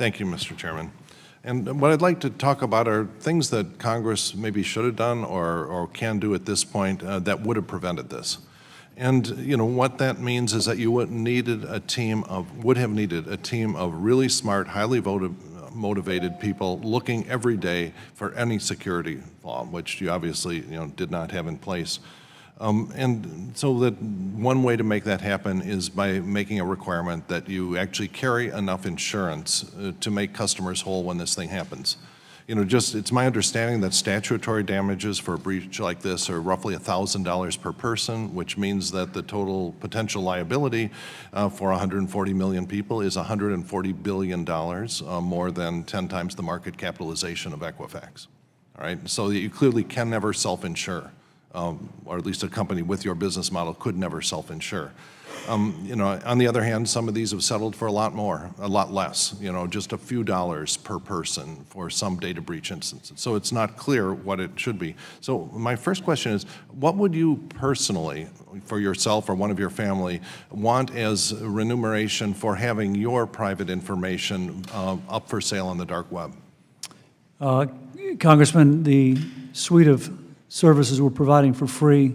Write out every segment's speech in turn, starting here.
Thank you, Mr. Chairman. And what I'd like to talk about are things that Congress maybe should have done or can do at this point that would have prevented this. And what that means is that you would have needed a team of really smart, highly motivated people looking every day for any security flaw, which you obviously did not have in place. And so that one way to make that happen is by making a requirement that you actually carry enough insurance to make customers whole when this thing happens. It's my understanding that statutory damages for a breach like this are roughly $1,000 per person, which means that the total potential liability for 140 million people is $140 billion, more than 10 times the market capitalization of Equifax. All right, so you clearly can never self-insure. Or at least a company with your business model could never self-insure. On the other hand, some of these have settled for a lot less, just a few dollars per person for some data breach instances. So it's not clear what it should be. So my first question is, what would you personally, for yourself or one of your family, want as remuneration for having your private information up for sale on the dark web? Congressman, the suite of services we're providing for free,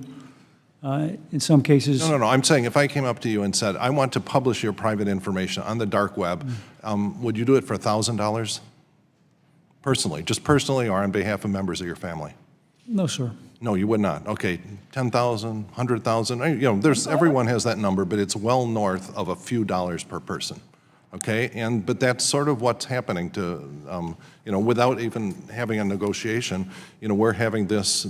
in some cases. No. I'm saying if I came up to you and said, I want to publish your private information on the dark web, would you do it for $1,000? Personally, just personally or on behalf of members of your family? No, sir. No, you would not. Okay, 10,000, 100,000. Everyone has that number, but it's well north of a few dollars per person. Okay, but that's sort of what's happening to, without even having a negotiation, we're having this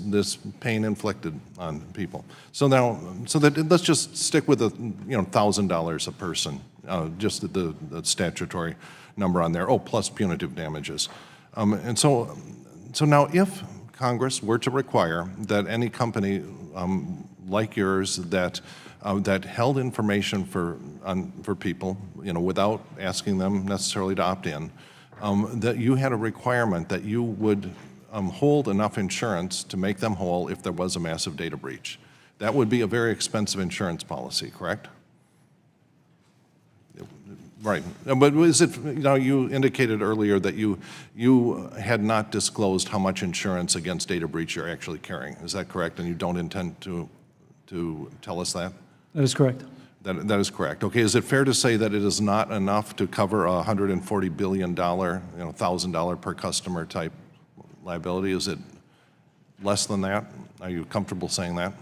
pain inflicted on people. So now, let's just stick with the, $1,000 a person, just the statutory number on there. Oh, plus punitive damages. And so now if Congress were to require that any company like yours that held information for people, without asking them necessarily to opt in, that you had a requirement that you would hold enough insurance to make them whole if there was a massive data breach. That would be a very expensive insurance policy, correct? Right, but is it, you indicated earlier that you had not disclosed how much insurance against data breach you're actually carrying. Is that correct? And you don't intend to tell us that? That is correct. That is correct. Okay, is it fair to say that it is not enough to cover a $140 billion, $1,000 per customer type liability? Is it less than that? Are you comfortable saying that?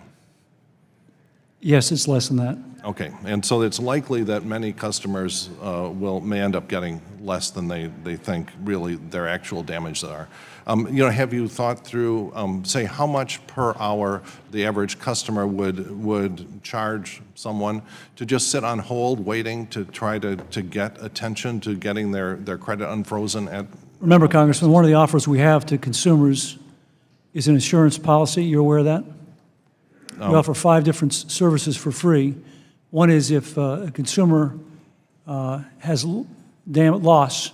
Yes, it's less than that. Okay, and so it's likely that many customers may end up getting less than they think really their actual damages are. Have you thought through, say, how much per hour the average customer would charge someone to just sit on hold waiting to try to get attention to getting their credit unfrozen at? Remember, Congressman, one of the offers we have to consumers is an insurance policy. You're aware of that? We offer 5 different services for free. One is if a consumer has lost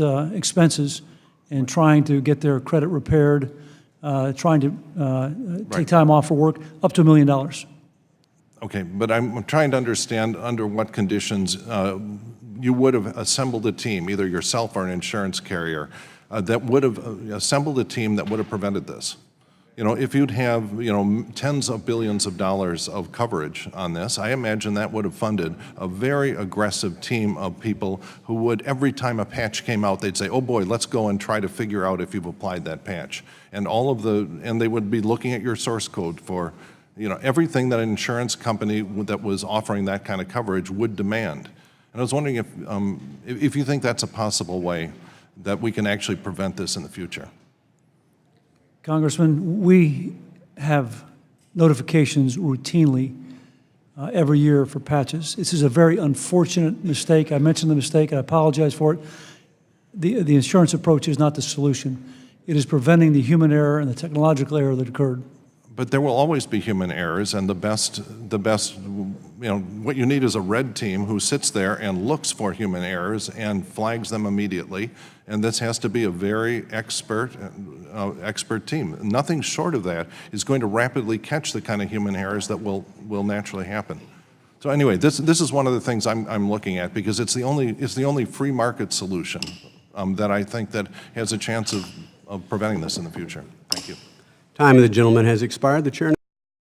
expenses and trying to get their credit repaired, trying to take time off for work, up to $1 million. Okay, but I'm trying to understand under what conditions you would have assembled a team, either yourself or an insurance carrier, that would have assembled a team that would have prevented this. If you'd have, tens of billions of dollars of coverage on this, I imagine that would have funded a very aggressive team of people who would, every time a patch came out, they'd say, oh boy, let's go and try to figure out if you've applied that patch. And they would be looking at your source code for, everything that an insurance company that was offering that kind of coverage would demand. And I was wondering if you think that's a possible way that we can actually prevent this in the future. Congressman, we have notifications routinely every year for patches. This is a very unfortunate mistake. I mentioned the mistake. I apologize for it. The insurance approach is not the solution. It is preventing the human error and the technological error that occurred. But there will always be human errors, and the best, what you need is a red team who sits there and looks for human errors and flags them immediately. And this has to be a very expert team. Nothing short of that is going to rapidly catch the kind of human errors that will naturally happen. So anyway, this is one of the things I'm looking at, because it's the only free market solution that I think that has a chance of preventing this in the future. Thank you. Time of the gentleman has expired. The chair